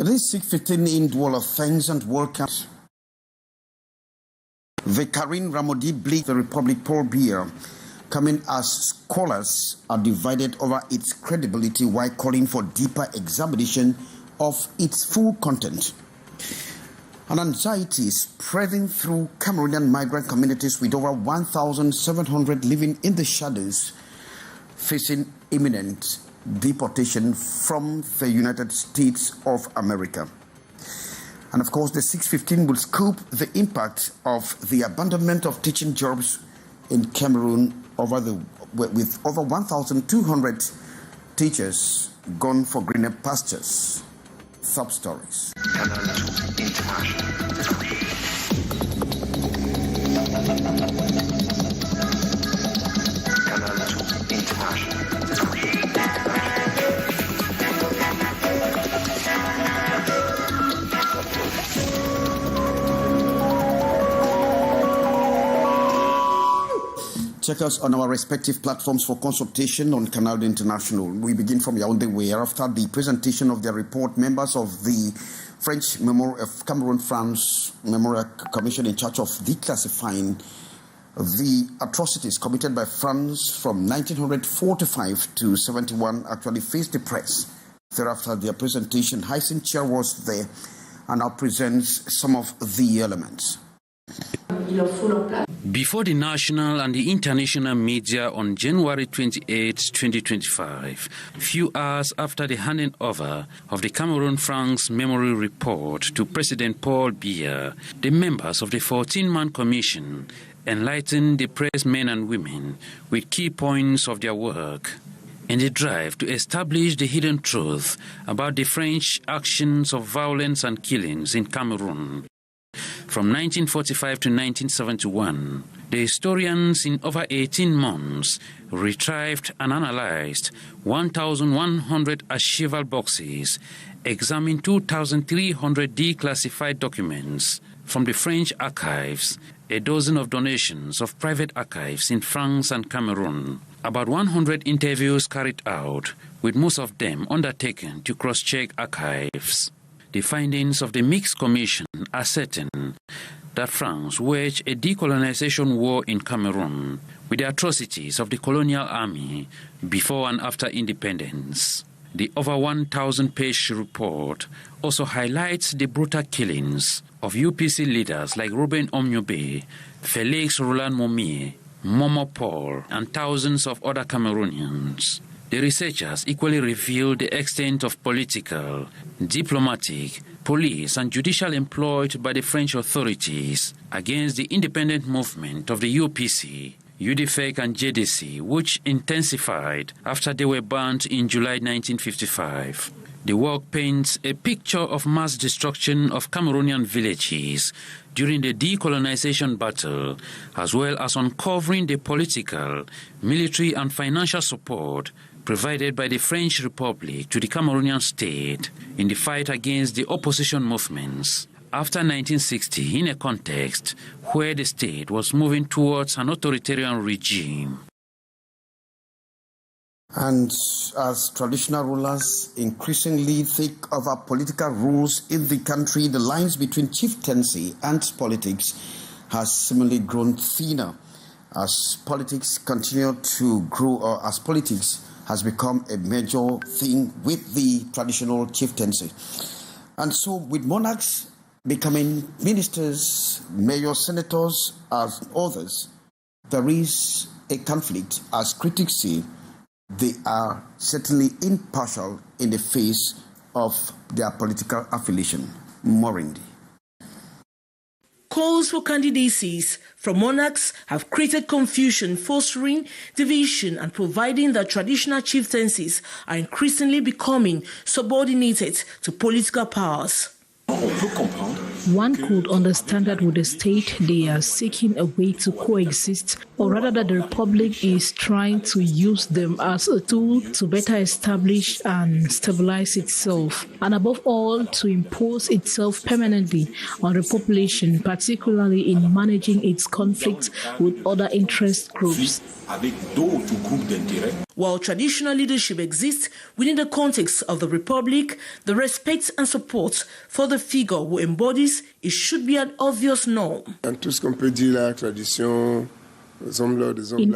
This 6:15 in Duel of Thanks and Welcome. The Karin Ramodi Bleak, the Republic Paul Biya, coming as scholars are divided over its credibility while calling for deeper examination of its full content. An anxiety is spreading through Cameroonian migrant communities with over 1,700 living in the shadows, facing imminent deportation from the United States of America. And of course, the 6:15 will scoop the impact of the abandonment of teaching jobs in Cameroon with over 1,200 teachers gone for greener pastures. Sub-stories. Canal International. Check us on our respective platforms for consultation on Canal International. We begin from Yaoundé, where after the presentation of their report, members of the Cameroon-France Memorial Commission in charge of declassifying the atrocities committed by France from 1945 to 71 actually faced the press. Thereafter, their presentation, Hyacinth Chair was there and now presents some of the elements. Before the national and the international media on January 28, 2025, few hours after the handing over of the Cameroon-France Memory Report to President Paul Biya, the members of the 14-man commission enlightened the press men and women with key points of their work in the drive to establish the hidden truth about the French actions of violence and killings in Cameroon. From 1945 to 1971, the historians in over 18 months retrieved and analyzed 1,100 archival boxes, examined 2,300 declassified documents from the French archives, a dozen of donations of private archives in France and Cameroon, about 100 interviews carried out, with most of them undertaken to cross-check archives. The findings of the Mixed Commission are certain that France waged a decolonization war in Cameroon with the atrocities of the colonial army before and after independence. The over 1,000-page report also highlights the brutal killings of UPC leaders like Ruben Omniobe, Félix Roland Momie, Momo Paul, and thousands of other Cameroonians. The researchers equally revealed the extent of political, diplomatic, police, and judicial employed by the French authorities against the independent movement of the UPC, UDFEC, and JDC, which intensified after they were banned in July 1955. The work paints a picture of mass destruction of Cameroonian villages during the decolonization battle, as well as uncovering the political, military, and financial support provided by the French Republic to the Cameroonian state in the fight against the opposition movements after 1960, in a context where the state was moving towards an authoritarian regime. And as traditional rulers increasingly think over political rules in the country, the lines between chieftaincy and politics has seemingly grown thinner as politics continue to grow, or as politics has become a major thing with the traditional chieftaincy. And so with monarchs becoming ministers, mayors, senators, as others, there is a conflict. As critics say, they are certainly impartial in the face of their political affiliation. Morindi. Calls for candidacies from monarchs have created confusion, fostering division and providing that traditional chieftaincies are increasingly becoming subordinated to political powers. One could understand that with the state, they are seeking a way to coexist, or rather that the Republic is trying to use them as a tool to better establish and stabilize itself, and above all, to impose itself permanently on the population, particularly in managing its conflicts with other interest groups. While traditional leadership exists within the context of the Republic, the respect and support for the figure who embodies it should be an obvious norm. In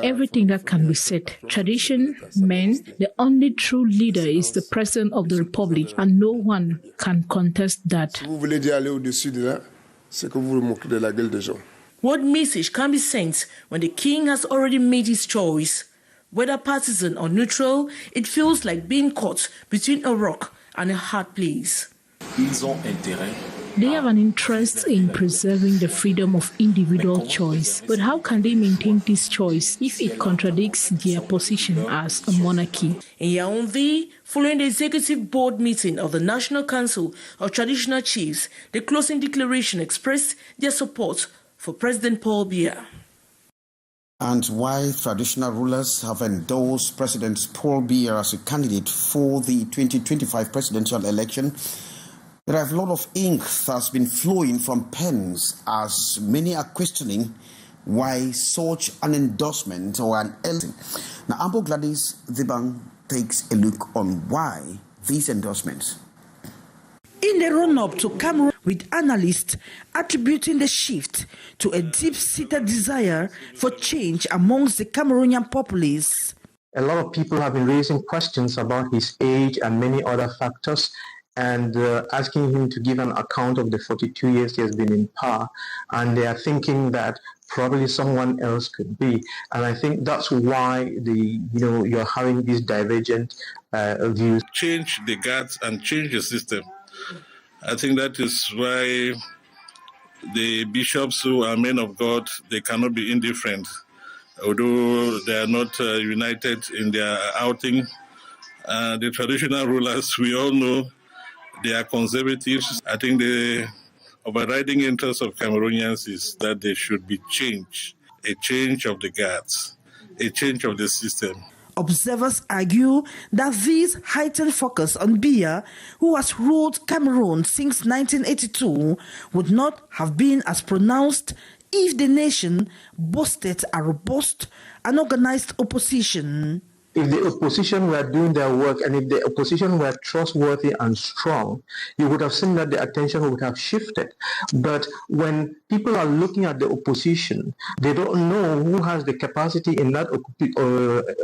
everything that can be said, tradition, men, the only true leader is the President of the Republic, and no one can contest that. What message can be sent when the king has already made his choice? Whether partisan or neutral, it feels like being caught between a rock and a hard place. They have an interest in preserving the freedom of individual choice. But how can they maintain this choice if it contradicts their position as a monarchy? In Yaoundé, following the executive board meeting of the National Council of Traditional Chiefs, the closing declaration expressed their support for President Paul Biya. And why traditional rulers have endorsed President Paul Biya as a candidate for the 2025 presidential election, there is a lot of ink that has been flowing from pens as many are questioning why such an endorsement or an election. Now, Ambo Gladys Zibang takes a look on why these endorsements. In the run-up to Cameroon, with analysts attributing the shift to a deep-seated desire for change amongst the Cameroonian populace. A lot of people have been raising questions about his age and many other factors, and asking him to give an account of the 42 years he has been in power, and they are thinking that probably someone else could be. And I think that's why you're having these divergent views. Change the guards and change the system. I think that is why the bishops who are men of God, they cannot be indifferent, although they are not united in their outing. The traditional rulers, we all know, they are conservatives. I think the overriding interest of Cameroonians is that there should be change, a change of the guards, a change of the system. Observers argue that this heightened focus on Biya, who has ruled Cameroon since 1982, would not have been as pronounced if the nation boasted a robust and organized opposition. If the opposition were doing their work and if the opposition were trustworthy and strong, you would have seen that the attention would have shifted. But when people are looking at the opposition, they don't know who has the capacity in that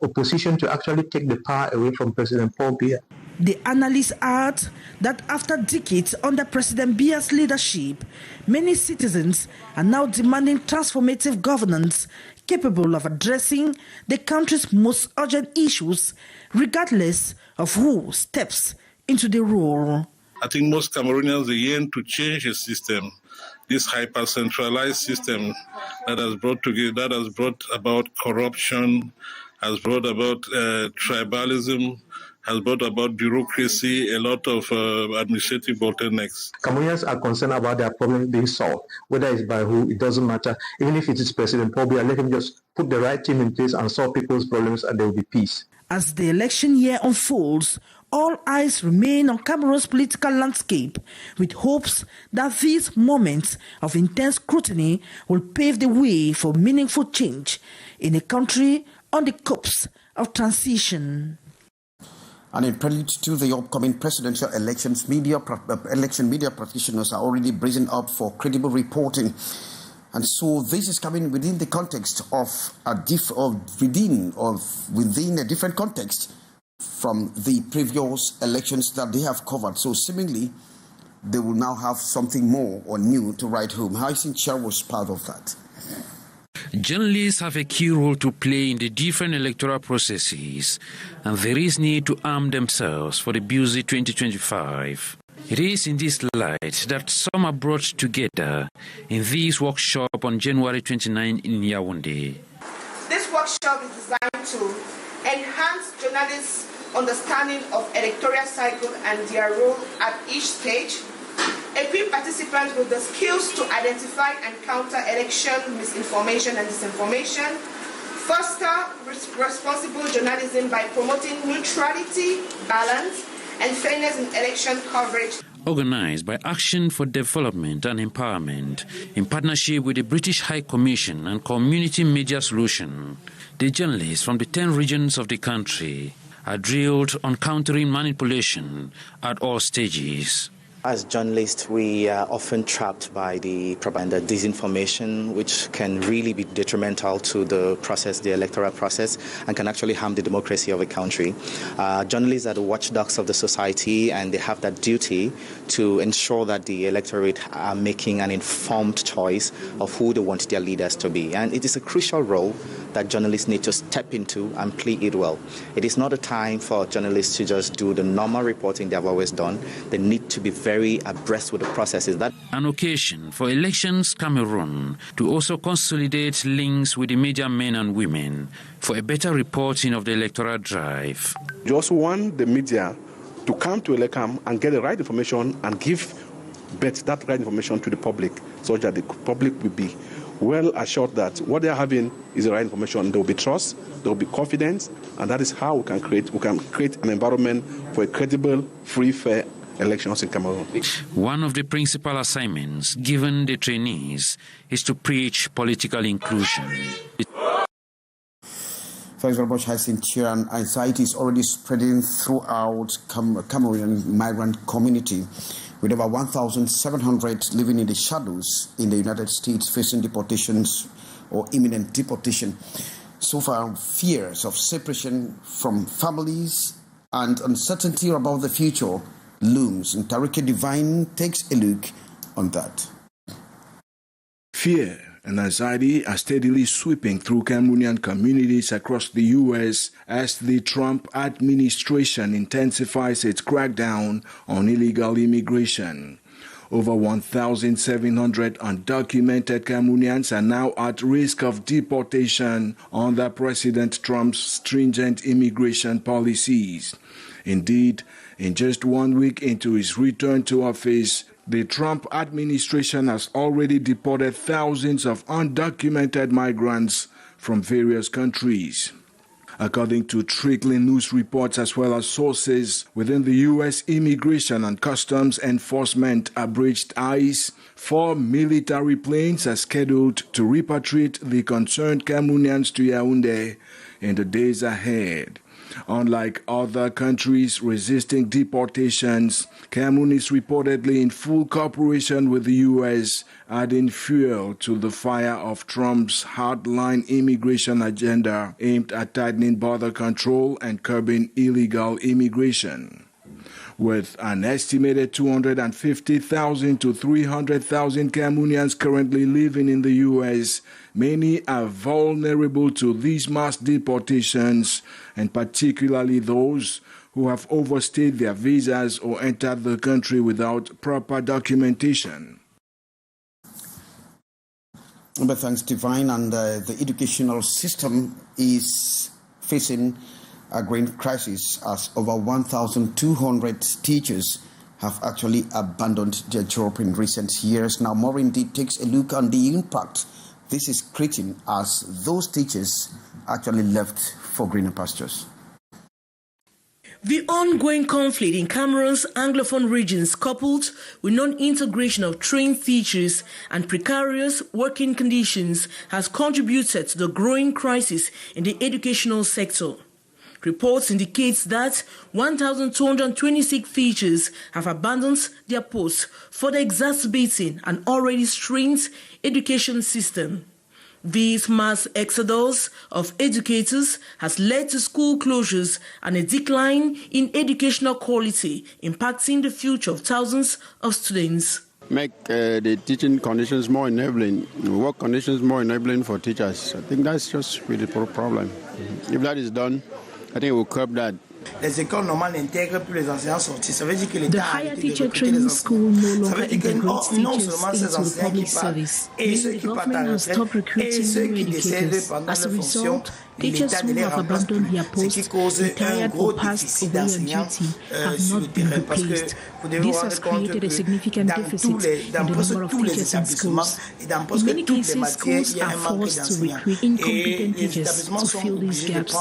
opposition to actually take the power away from President Paul Biya. The analysts add that after decades under President Biya's leadership, many citizens are now demanding transformative governance capable of addressing the country's most urgent issues, regardless of who steps into the role. I think most Cameroonians yearn to change the system, this hyper-centralized system that has brought about corruption, has brought about tribalism, has brought about bureaucracy, a lot of administrative bottlenecks. Cameroonians are concerned about their problems being solved, whether it's by who, it doesn't matter. Even if it is President Paul Biya, let him just put the right team in place and solve people's problems and there will be peace. As the election year unfolds, all eyes remain on Cameroon's political landscape, with hopes that these moments of intense scrutiny will pave the way for meaningful change in a country on the cusp of transition. And in prelude to the upcoming presidential elections, election media practitioners are already bracing up for credible reporting. And so this is coming within the context of within a different context from the previous elections that they have covered. So seemingly, they will now have something more or new to write home. Hyacinth Chia was part of that. Journalists have a key role to play in the different electoral processes, and there is need to arm themselves for the busy 2025. It is in this light that some are brought together in this workshop on January 29 in Yaoundé. This workshop is designed to enhance journalists' understanding of electoral cycle and their role at each stage, equip participants with the skills to identify and counter election misinformation and disinformation, foster responsible journalism by promoting neutrality, balance, and fairness in election coverage. Organized by Action for Development and Empowerment in partnership with the British High Commission and Community Media Solution, The journalists from the 10 regions of the country are drilled on countering manipulation at all stages. As journalists, we are often trapped by the propaganda, disinformation, which can really be detrimental to the process, the electoral process, and can actually harm the democracy of a country. Journalists are the watchdogs of the society, and they have that duty to ensure that the electorate are making an informed choice of who they want their leaders to be. And it is a crucial role that journalists need to step into and play it well. It is not a time for journalists to just do the normal reporting they have always done. They need to be very abreast with the processes. That an occasion for Elections Cameroon to also consolidate links with the media men and women for a better reporting of the electoral drive. You also want the media to come to Elecam and get the right information and give that right information to the public, so that the public will be well assured that what they are having is the right information. There will be trust, there will be confidence, and that is how we can create an environment for a credible, free, fair elections in Cameroon. One of the principal assignments given the trainees is to preach political inclusion. Thanks very much, Hyacinth. Anxiety is already spreading throughout Cameroonian migrant community, with over 1,700 living in the shadows in the United States facing deportations or imminent deportation. So far, fears of separation from families and uncertainty about the future looms, and Tariq Divine takes a look on that. Fear and anxiety are steadily sweeping through Cameroonian communities across the U.S. as the Trump administration intensifies its crackdown on illegal immigration. Over 1,700 undocumented Cameroonians are now at risk of deportation under President Trump's stringent immigration policies. Indeed, in just 1 week into his return to office, the Trump administration has already deported thousands of undocumented migrants from various countries. According to trickling news reports as well as sources within the U.S. Immigration and Customs Enforcement abridged ICE, 4 military planes are scheduled to repatriate the concerned Cameroonians to Yaoundé in the days ahead. Unlike other countries resisting deportations, Cameroon is reportedly in full cooperation with the U.S., adding fuel to the fire of Trump's hardline immigration agenda aimed at tightening border control and curbing illegal immigration. With an estimated 250,000 to 300,000 Cameroonians currently living in the U.S., many are vulnerable to these mass deportations, and particularly those who have overstayed their visas or entered the country without proper documentation. But thanks, Divine, and the educational system is facing a great crisis as over 1,200 teachers have actually abandoned their job in recent years. Now, more indeed takes a look on the impact this is creating as those teachers actually left for greener pastures. The ongoing conflict in Cameroon's Anglophone regions, coupled with non-integration of trained teachers and precarious working conditions, has contributed to the growing crisis in the educational sector. Reports indicate that 1,226 teachers have abandoned their posts, further exacerbating an already strained education system. This mass exodus of educators has led to school closures and a decline in educational quality, impacting the future of thousands of students. Make the teaching conditions more enabling, work conditions more enabling for teachers. I think that's just really the problem. If that is done, I think we'll curb that. The higher teacher training school no longer integrates teachers into the public service. The government has stopped recruiting new educators. As a result, teachers who have abandoned their posts, retired or passed away on duty, have not been replaced. This has created a significant deficit in the number of teachers in schools. In many cases, schools are forced to recruit incompetent teachers to fill these gaps.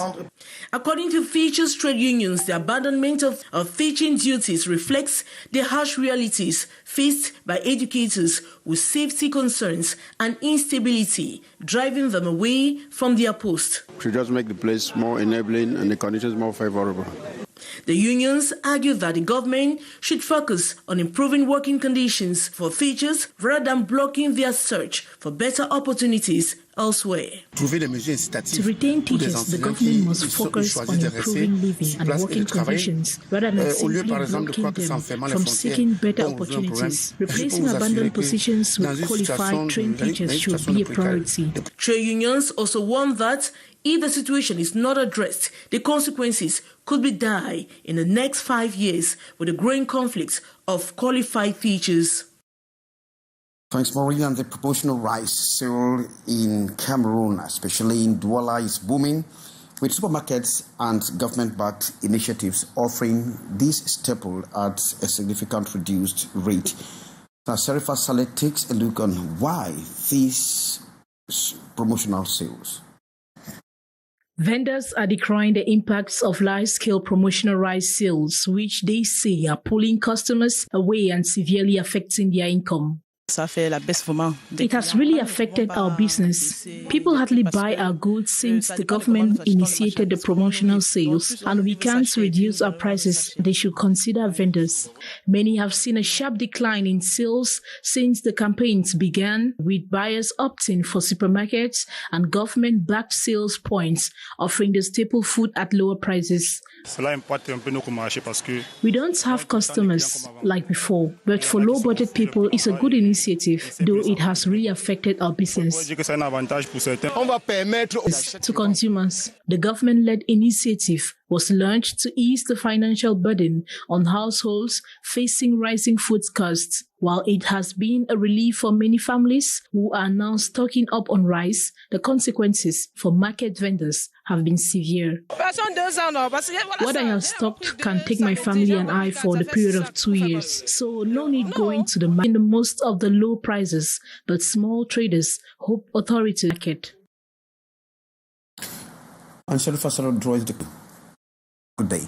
According to teachers' trade unions, the abandonment of teaching duties reflects the harsh realities faced by educators with safety concerns and instability, driving them away from their post. to just make the place more enabling and the conditions more favorable. The unions argue that the government should focus on improving working conditions for teachers rather than blocking their search for better opportunities elsewhere. To retain teachers, the government must focus on improving living and working conditions rather than simply blocking them from seeking better opportunities. Replacing abandoned positions with qualified trained teachers should be a priority. Trade unions also warn that if the situation is not addressed, the consequences could be dire in the next 5 years with the growing conflict of qualified teachers. Thanks, Maureen. And the promotional rice sale in Cameroon, especially in Douala, is booming, with supermarkets and government-backed initiatives offering this staple at a significant reduced rate. Now, Serifa Saleh takes a look on why these promotional sales. Vendors are decrying the impacts of large-scale promotional rice sales, which they say are pulling customers away and severely affecting their income. It has really affected our business. People hardly buy our goods since the government initiated the promotional sales, and we can't reduce our prices. They should consider vendors. Many have seen a sharp decline in sales since the campaigns began, with buyers opting for supermarkets and government-backed sales points, offering the staple food at lower prices. We don't have customers like before, but for low-budget people, it's a good initiative, though it has really affected our business. To consumers, the government-led initiative was launched to ease the financial burden on households facing rising food costs. While it has been a relief for many families who are now stocking up on rice, the consequences for market vendors have been severe. What I have stocked can take my family and I for the period of 2 years, so no need going to the market in the most of the low prices, but small traders hope authorities market. And Sharifa Sarah draws the good day.